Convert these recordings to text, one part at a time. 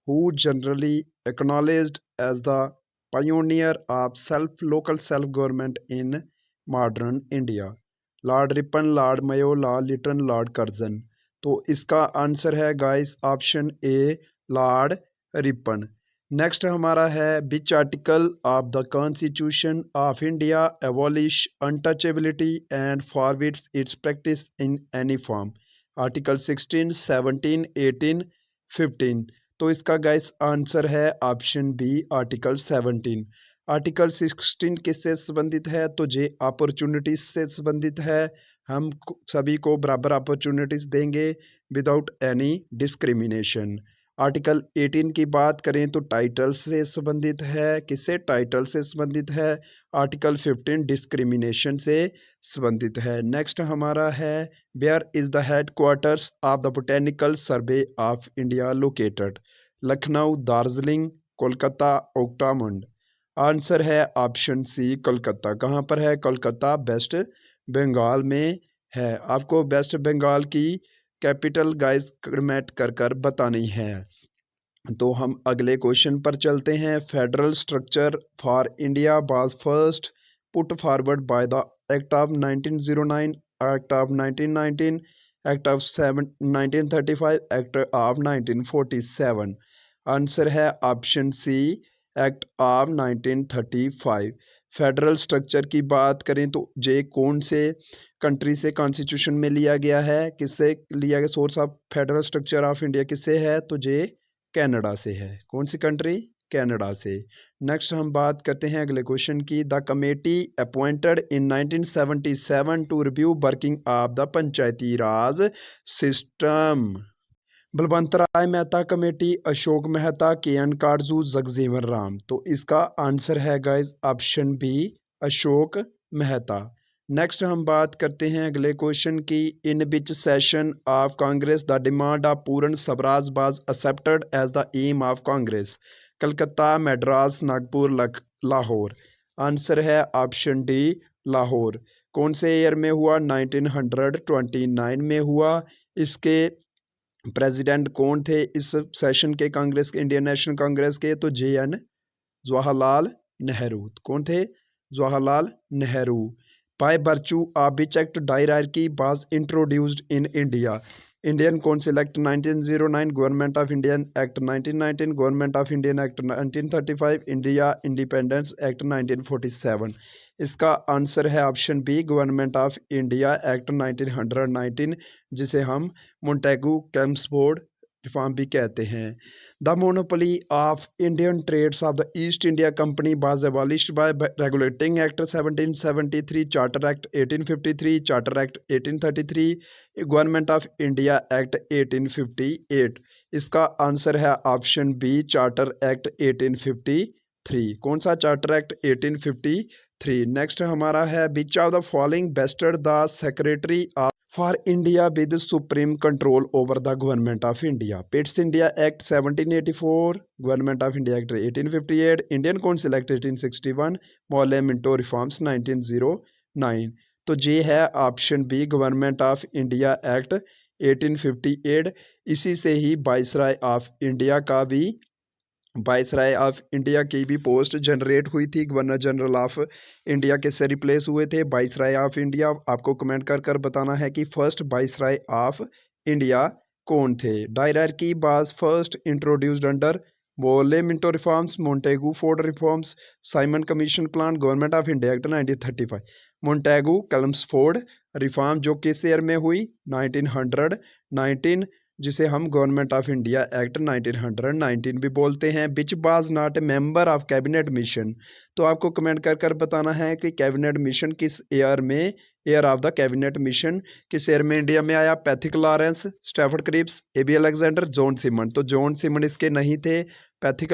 who generally acknowledged as the pioneer of local self government in modern India? Lord Ripon, lord Mayo, lord Lytton, lord Curzon. तो इसका answer है guys option A, lord Ripon. Next हमारा है which article of the constitution of India abolish untouchability and forbids its practice in any form? Article 16, 17, 18, 15। तो इसका guys answer है option B, article 17। Article 16 किससे संबंधित है? तो ये अपॉर्चुनिटीज से संबंधित है। हम सभी को बराबर अपॉर्चुनिटीज देंगे विदाउट एनी डिस्क्रिमिनेशन। आर्टिकल 18 की बात करें तो टाइटल से संबंधित है। किससे? टाइटल से संबंधित है। आर्टिकल 15 डिस्क्रिमिनेशन से संबंधित है। नेक्स्ट हमारा है where is the headquarters of the botanical survey of India located? Lucknow, Darjeeling, Kolkata, Ootacamund. Answer है ऑप्शन सी, कोलकाता। कहाँ पर है? कोलकाता वेस्ट बंगाल में है। आपको वेस्ट बंगाल की कैपिटल गाइस कमेंट कर बतानी है। तो हम अगले क्वेश्चन पर चलते हैं। Federal structure for India was first put forward by the act of 1909, act of 1919, act of 1935, act of 1947। Answer है option C, act of 1935। Federal structure की बात करें तो जे कौन से कंट्री से कॉन्स्टिट्यूशन में लिया गया है? किससे लिया गया? Source of federal structure of India किससे है? तो जे कनाडा से है। कौन सी कंट्री? कनाडा से। नेक्स्ट हम बात करते हैं अगले क्वेश्चन की। The committee appointed in 1977 to review working of the Panchayati Raj system? Balwant Rai Mehta committee, Ashok Mehta, K N Katju, Jagjivan Ram. तो इसका आंसर है guys option B, Ashok Mehta. Next हम बात करते हैं अगले क्वेश्चन की। In which session of Congress the demand of Purna Swaraj was accepted as the aim of Congress? Calcutta, Madras, Nagpur, Lahore. Answer है ऑप्शन डी, लाहौर। कौन से ईयर में हुआ? 1929 में हुआ। इसके प्रेसिडेंट कौन थे इस सेशन के कांग्रेस के, इंडियन नेशनल कांग्रेस के? तो JN जवाहरलाल नेहरू। कौन थे? Jawaharlal Nehru. By virtue of which act diarchy was introduced in India? Indian council act 1909, government of Indian act 1919, government of Indian act 1935, India independence act 1947। इसका आंसर है option B, government of India act 1919, जिसे हम Montagu Chelmsford reform भी कहते हैं। The monopoly of Indian trades of the East India company was abolished by regulating act 1773, charter act 1853, charter act 1833, government of India act 1858। इसका answer है option B, charter act 1853। कौन सा? Charter act 1853। Next हमारा है which of the following vested the secretary for India with supreme control over the government of India? Pitt's India act 1784, government of India act 1858, Indian council act 1861, Morley Minto reforms 1909। तो ये है option B, government of India act 1858। इसी से ही viceroy of India का भी, viceroy of India की भी post generate हुई थी। गवर्नर जनरल ऑफ इंडिया किससे रिप्लेस हुए थे? Viceroy of India. आपको कमेंट कर बताना है कि फर्स्ट वाइसराय ऑफ इंडिया कौन थे। Diarchy was first introduced under Morley Minto reforms, Montagu ford reforms, Simon commission plan, government of India act 1935। Montagu Chelmsford reform जो किस ईयर में हुई? 1919, जिसे हम गवर्नमेंट ऑफ इंडिया एक्ट 1919 भी बोलते हैं। Which was not a member of cabinet mission? तो आपको कमेंट कर बताना है कि कैबिनेट मिशन किस ईयर में, year of the cabinet mission किस ईयर में इंडिया में आया? Pethick Lawrence, Stafford Cripps, AB Alexander, John Simon. तो जॉन सिमंड इसके नहीं थे। पैथिक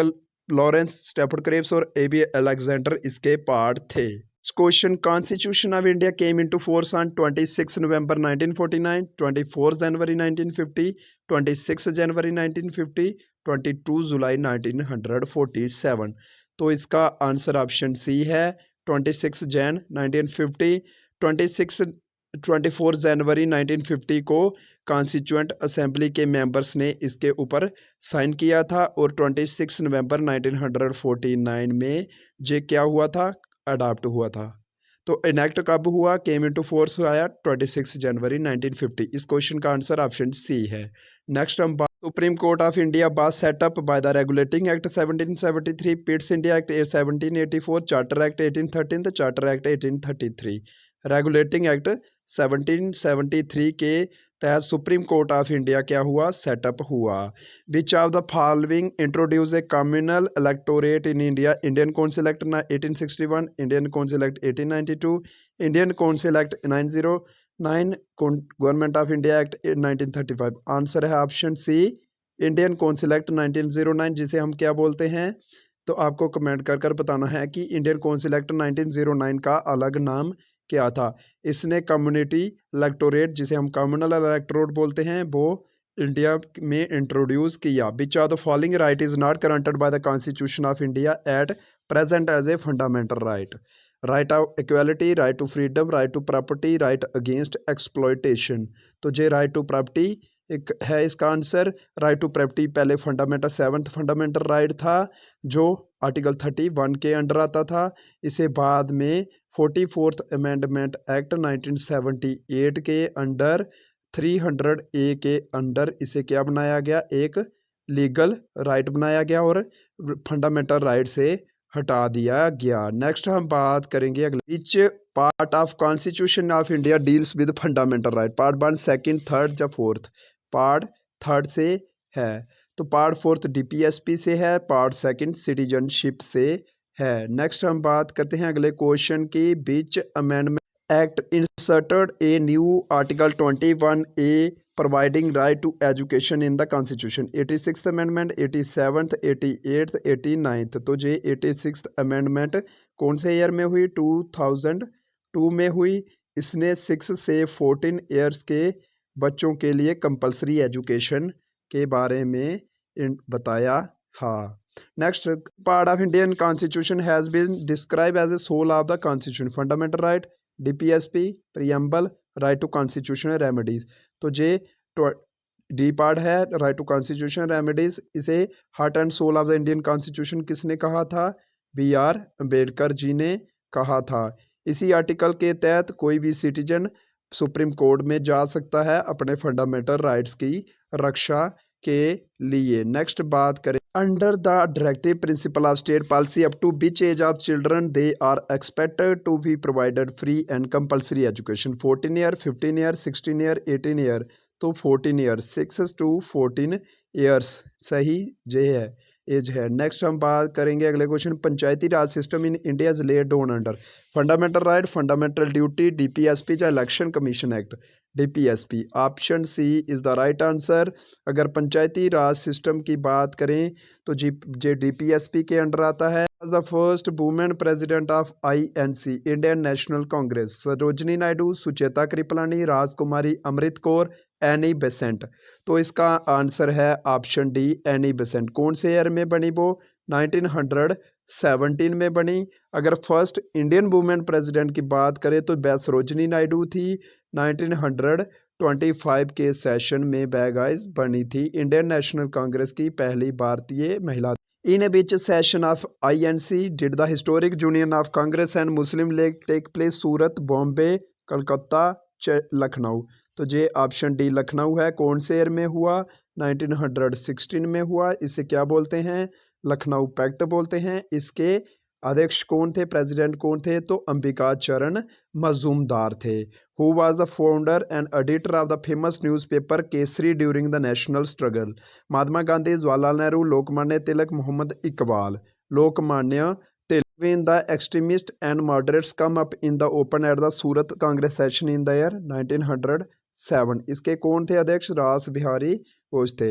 लॉरेंस, स्टैफर्ड क्रिप्स और AB अलेक्जेंडर इसके पार्ट थे। Question: Constitution of India came into force on 26 November 1949, 24 January 1950, 26 January 1950, 22 जुलाई 1947। तो इसका आंसर ऑप्शन सी है, 26 जैन 1950। 24 जनवरी 1950 को कॉन्स्टिट्यूएंट असेंबली के मेंबर्स ने इसके ऊपर साइन किया था और 26 नवंबर 1949 में ये क्या हुआ था, अडॉप्ट हुआ था। तो इनेक्ट कब हुआ, केम इनटू फोर्स आया 26 जनवरी 1950। इस क्वेश्चन का आंसर ऑप्शन सी है। नेक्स्ट हम supreme court of India was setup by the regulating act 1773, पिट्स India act 1784, charter act 1813, charter act 1833। Regulating act 1773 के तहत सुप्रीम कोर्ट ऑफ इंडिया क्या हुआ, सेटअप हुआ। Which of the following introduce a communal electorate in India, Indian council act 1861, Indian council act 1892, Indian council act 909, government of India act 1935। Answer है option C, Indian council act 1909, जिसे हम क्या बोलते हैं, तो आपको कमेंट कर कर बताना है कि इंडियन काउंसिल एक्ट 1909 का अलग नाम क्या था। इसने कम्युनिटी इलेक्टोरेट, जिसे हम कम्युनल इलेक्टोरेट बोलते हैं, वो इंडिया में इंट्रोड्यूस किया। Which of the following right is not guaranteed by the constitution of India at present as a fundamental right, right of equality, right to freedom, right to property, right against exploitation. तो ये right to property एक है इसका answer. Right to property पहले fundamental 7th fundamental right था, जो article 31 के under आता था। इसे बाद में 44th अमेंडमेंट एक्ट 1978 के अंडर 300A के अंडर इसे क्या बनाया गया, एक लीगल राइट बनाया गया और फंडामेंटल राइट से हटा दिया गया। नेक्स्ट हम बात करेंगे अगले, which part of constitution of India deals with fundamental right, part 1, second, third या फोर्थ। पार्ट थर्ड से है, तो पार्ट फोर्थ DPSP से है, पार्ट सेकंड सिटीजनशिप से है। नेक्स्ट हम बात करते हैं अगले क्वेश्चन की, which amendment act inserted a new article 21A providing right to education in the constitution, 86th amendment, 87th, 88th, 89th। तो ये 86th अमेंडमेंट कौन से ईयर में हुई, 2002 में हुई। इसने 6 से 14 ईयर्स के बच्चों के लिए कंपलसरी एजुकेशन के बारे में बताया। हाँ, next, part of Indian constitution has been describe as a soul of the constitution, fundamental right, DPSP, preamble, right to constitutional remedies. तो ये डी पार्ट है, राइट टू कॉन्स्टिट्यूशनल रेमेडीज। इसे heart and soul of the Indian constitution किसने कहा था, BR Ambedkar ji ने कहा था। इसी आर्टिकल के तहत कोई भी सिटीजन सुप्रीम कोर्ट में जा सकता है अपने फंडामेंटल राइट्स की रक्षा के लिए। नेक्स्ट बात करें, under the directive principle of state policy up to which age of children they are expected to be provided free and compulsory education, 14 year, 15 year, 16 year, 18 year. तो 14 ईयर, 6 to 14 ईयर्स सही जे है as है। Next हम बात करेंगे अगले question, Panchayati Raj system in India is laid down under fundamental right, fundamental duty, DPSP या election commission act, DPSP। Option C is the right answer. अगर पंचायती राज सिस्टम की बात करें तो जे DPSP के अंडर आता है। The first women president of INC, Indian national Congress, Sarojini Naidu, Sucheta Kripalani, Rajkumari Amrit Kaur, Annie Besant. तो इसका आंसर है ऑप्शन डी, एनी बेसेंट। कौन से ईयर में बनी वो, 1917 में बनी। अगर फर्स्ट इंडियन वुमेन प्रेसिडेंट की बात करें तो वह सरोजनी नायडू थी, 1925 के सेशन में वह गाइस बनी थी, इंडियन नेशनल कांग्रेस की पहली भारतीय महिला। In which session of INC did the historic union of Congress and Muslim League take place, Surat, Bombay, Calcutta, Lucknow. तो ये ऑप्शन डी लखनऊ है। कौन से ईयर में हुआ, 1916 में हुआ। इसे क्या बोलते हैं, लखनऊ पैक्ट बोलते हैं। इसके अध्यक्ष कौन थे, प्रेसिडेंट कौन थे, तो अंबिका चरण मजूमदार थे। Who was the founder and editor of the famous newspaper Kesari during the national struggle, Mahatma Gandhi, Jawaharlal Nehru, Lokmanya Tilak, Mohammad Iqbal. Lokmanya when the extremists and moderates come up in the open at the Surat Congress session in the year 1907। इसके कौन थे अध्यक्ष, रास बिहारी घोष थे।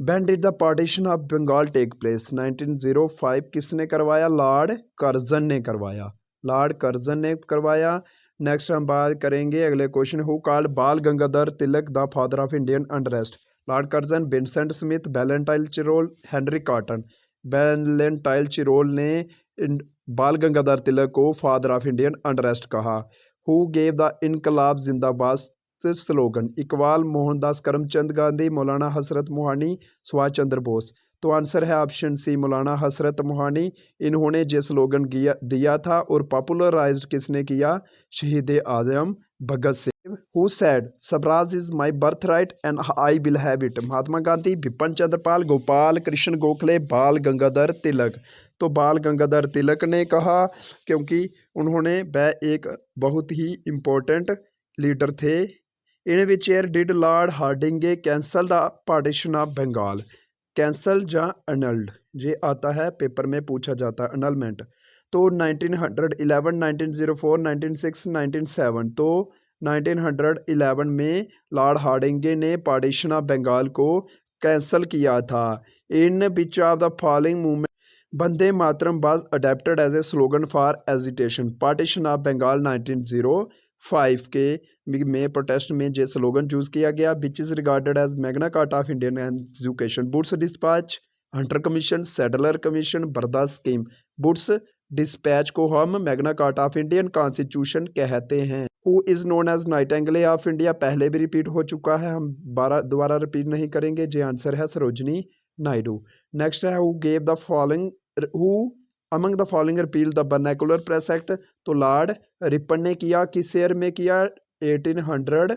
When did the partition of Bengal take place, 1905। किसने करवाया, Lord Curzon ने करवाया, लॉर्ड कर्जन ने करवाया। नेक्स्ट हम बात करेंगे अगले question, who called Bal Gangadhar Tilak the father of Indian unrest, lord Curzon, Vincent Smith, Valentine Chirol, Henry Cotton. Valentine Chirol ने बाल गंगाधर तिलक को फादर ऑफ इंडियन अनरेस्ट कहा। Who gave the Inquilab Zindabad slogan? Iqbal, Mohandas Karamchand Gandhi, Maulana Hasrat Mohani, Subhash Chandra Bose. तो आंसर है ऑप्शन सी, मौलाना हसरत मोहानी। इन्होंने ये स्लोगन दिया था और पॉपुलराइज्ड किसने किया? Shaheed Azam Bhagat Singh. Who said Swaraj is my birthright and I will have it? Mahatma Gandhi, Bipin Chandrapal, Gopal Krishna Gokhale, Bal Gangadhar तिलक। तो बाल गंगाधर तिलक ने कहा, क्योंकि उन्होंने वह एक बहुत ही इम्पोर्टेंट लीडर थे। In which year did lord Hardinge cancel the partition of Bengal? Cancel या अनल्ड, ये आता है पेपर में पूछा जाता है, अनलमेंट। तो 1911, 1904, 1906, 1907। तो 1911 में लॉर्ड हार्डिंगे ने पार्टीशन ऑफ बंगाल को कैंसल किया था। In which of the following movement Vande Mataram was adopted as a slogan for agitation? Partition of Bengal 1905 के में प्रोटेस्ट में ये स्लोगन चूज किया गया। Which is regarded as Magna Carta of Indian education? Wood's dispatch, Hunter commission, Sadler commission, Wardha scheme. Wood's dispatch को हम Magna Carta of Indian constitution कहते हैं। Who is known as nightingale of India? पहले भी repeat हो चुका है, हम दोबारा रिपीट नहीं करेंगे। जे आंसर है सरोजनी नायडू। नेक्स्ट है who gave the following, who among the following repeal the vernacular press act? तो लॉर्ड रिपन ने किया। किस ईयर में किया? 1800।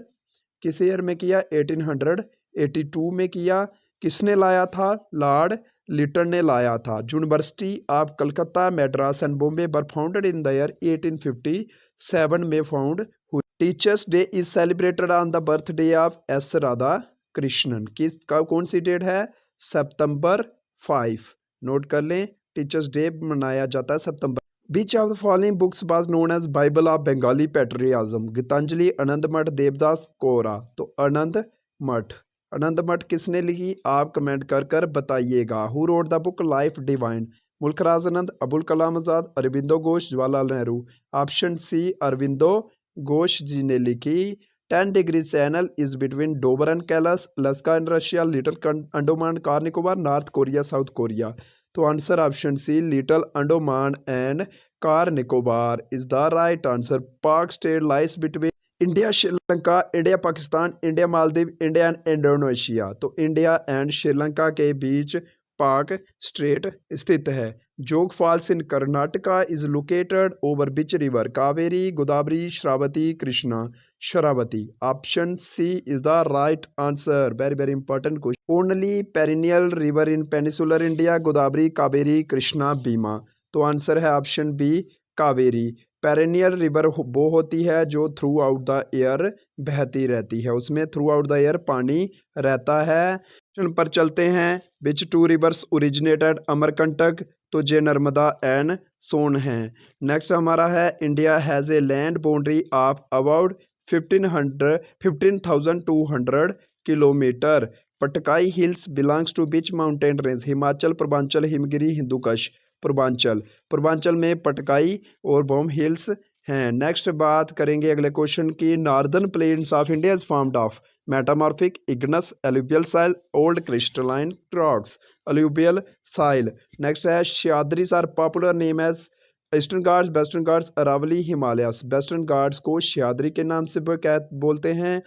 किस ईयर में किया? 1882 में किया। किसने लाया था? लॉर्ड लिटन ने लाया था। University of Calcutta, Madras and Bombay were founded in the year 1857 में फाउंड हुई। Teachers day is celebrated on the birthday of S Radha Krishnan? किसका कौन सी डेट है? सितंबर 5। नोट कर लें, टीचर्स डे मनाया जाता है सितंबर। Which of the following books was known as Bible of Bengali patriotism? Geetanjali, आनंद मठ, देवदास, कोरा। तो आनंद मठ। आनंद मठ किसने लिखी? आप कमेंट कर बताइएगा। Who wrote the book Life Divine? Mulkraj Anand, Abul Kalam Azad, Aurobindo Ghosh, Jawaharlal Nehru. Option C, Aurobindo Ghosh ji ने लिखी। 10 degree channel is between Dover and Calais, Alaska and Russia, little Andaman Car Nicobar, north Korea, south Korea. तो answer option C, little Andaman and Car Nicobar is the right answer. Palk strait lies between India Sri Lanka, India Pakistan, India Maldives, India and Indonesia. तो India and Sri Lanka के बीच Palk strait स्थित है। Jog falls in Karnataka is located over which river? Kaveri, Godavari, Sharavati, Krishna. Sharavati. Option C is the right answer. Very very important question. Only perennial river in peninsular India? Godavari, Kaveri, Krishna, Bhima. तो answer है option B, Kaveri. Perennial river वो होती है जो through out the year बहती रहती है, उसमें थ्रू आउट द ईयर पानी रहता है। पर चलते हैं। Which two rivers originated Amarkantak? तो जे नर्मदा एंड सोन हैं। नेक्स्ट हमारा है India has a land boundary of about 15,200 kilometre. Patkai hills belongs to which mountain range? Himachal, Purvanchal, Himgiri, Hindukush. Purvanchal. Purvanchal में पटकाई और बोम हिल्स हैं। नेक्स्ट बात करेंगे अगले क्वेश्चन की। Northern plains of India is formed of metamorphic, igneous, alluvial soil, old crystalline rocks. Alluvial soil. Next है Sahyadris are popular name as eastern ghats, western ghats, Aravalli, Himalayas. Western ghats को सह्याद्री के नाम से बोलते हैं।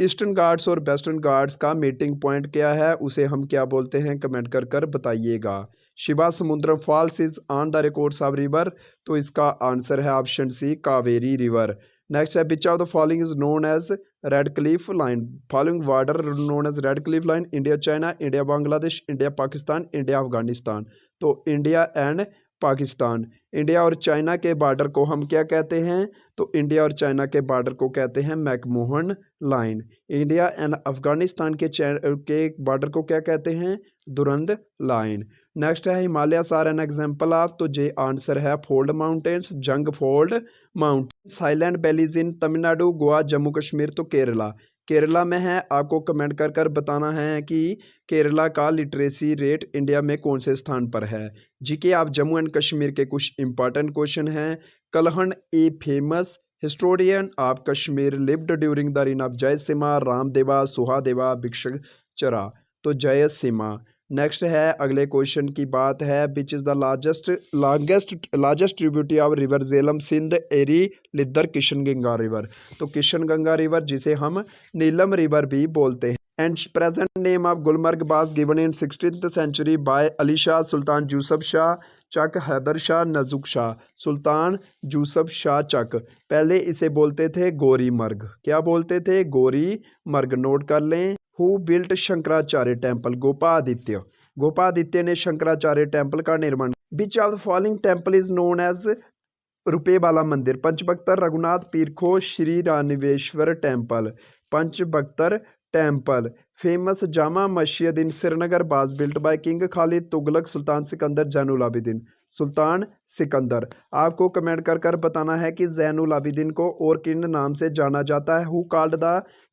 ईस्टर्न घाट्स और वेस्टर्न घाट्स का मीटिंग पॉइंट क्या है, उसे हम क्या बोलते हैं, कमेंट कर बताइएगा। Shiva Samudram falls is on the records of river? तो इसका आंसर है option C, Kaveri river. Next है which of the following is known as Radcliffe line? Following water known as Radcliffe line? India China, India Bangladesh, India Pakistan, India Afghanistan. तो India and Pakistan. India और China के border को हम क्या कहते हैं? तो इंडिया और चाइना के बॉर्डर को कहते हैं McMahon line. India and Afghanistan के बॉर्डर को क्या कहते हैं? Durand line. नेक्स्ट है Himalayas are an example of? तो जे आंसर है fold mountains, young fold mountain. Silent valleys in Tamil Nadu, Goa, Jammu Kashmir. तो केरला। केरला में है। आपको कमेंट कर बताना है कि केरला का लिटरेसी रेट इंडिया में कौन से स्थान पर है। जीके आप जम्मू एंड कश्मीर के कुछ इंपॉर्टेंट क्वेश्चन हैं। Kalhana a famous historian of Kashmir lived during the reign of Jayasimha, Ramadeva, Suhadeva, Bhikshachara. तो जयसिम्हा। नेक्स्ट है अगले क्वेश्चन की बात है, which is the largest tributary of river Jhelum, Sindh, Ari, Lidder, Kishan Ganga river. तो किशन गंगा रिवर जिसे हम नीलम रिवर भी बोलते हैं। And present name of Gulmarg was given in 16th century by Ali Shah, Sultan Yusuf Shah, Chak, Haider Shah, Nazuk Shah. Sultan Yusuf Shah Chak पहले इसे बोलते थे गोरी मर्ग। क्या बोलते थे? गोरी मर्ग। नोट कर लें। Who built Shankaracharya temple? Gopaditya. Gopaditya ने शंकराचार्य टेम्पल का निर्माण। Which of the following temple is known as रुपये वाला मंदिर? Panchbakhtar, Raghunath, Peerkho, Shri Ranireshwar temple. Panchbakhtar temple. Famous Jama Masjid in Srinagar was built by king Khalid, Tughlaq, Sultan Sikandar, Zainul Abidin. Sultan Sikandar. आपको कमेंट कर कर बताना है कि जैनुल आबिदीन को और किन नाम से जाना जाता है।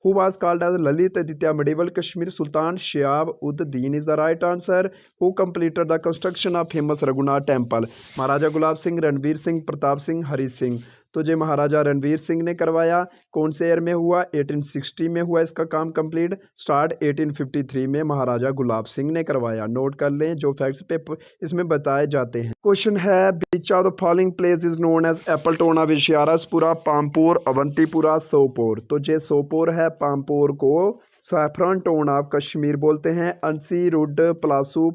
Who was called as Lalit Aditya medieval Kashmir? Sultan Shihab ud Din is the right answer. Who completed the construction of famous Raghunath temple? Maharaja Gulab Singh, Ranbir Singh, Pratap Singh, Hari Singh. तो ये महाराजा रणवीर सिंह ने करवाया। कौन से ईयर में हुआ? 1860 में हुआ इसका काम कंप्लीट। स्टार्ट 1853 में महाराजा गुलाब सिंह ने करवाया। नोट कर लें जो फैक्ट्स पे इसमें बताए जाते हैं। क्वेश्चन है, which of the following place is known as apple town of Visharaspura, Pampore, Awantipora, Sopore? तो ये सोपोर है, पामपुर को सैफरन टाउन ऑफ कश्मीर बोलते हैं। Ansi, Rud, Plasu,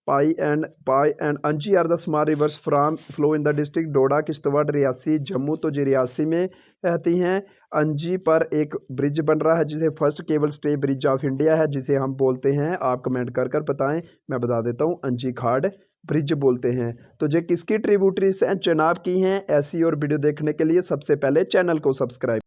Pai and Anji are the small rivers from flow in the district Doda, Kishtwar, Reasi, Jammu. तो जी रियासी में रहती हैं। अंजी पर एक ब्रिज बन रहा है जिसे first cable stay bridge of India है, जिसे हम बोलते हैं। आप कमेंट कर कर बताएं, मैं बता देता हूं, अंजी खाड़ ब्रिज बोलते हैं। तो ये किसकी ट्रिब्यूटरीज हैं? चेनाब की हैं। ऐसी और वीडियो देखने के लिए सबसे पहले चैनल को सब्सक्राइब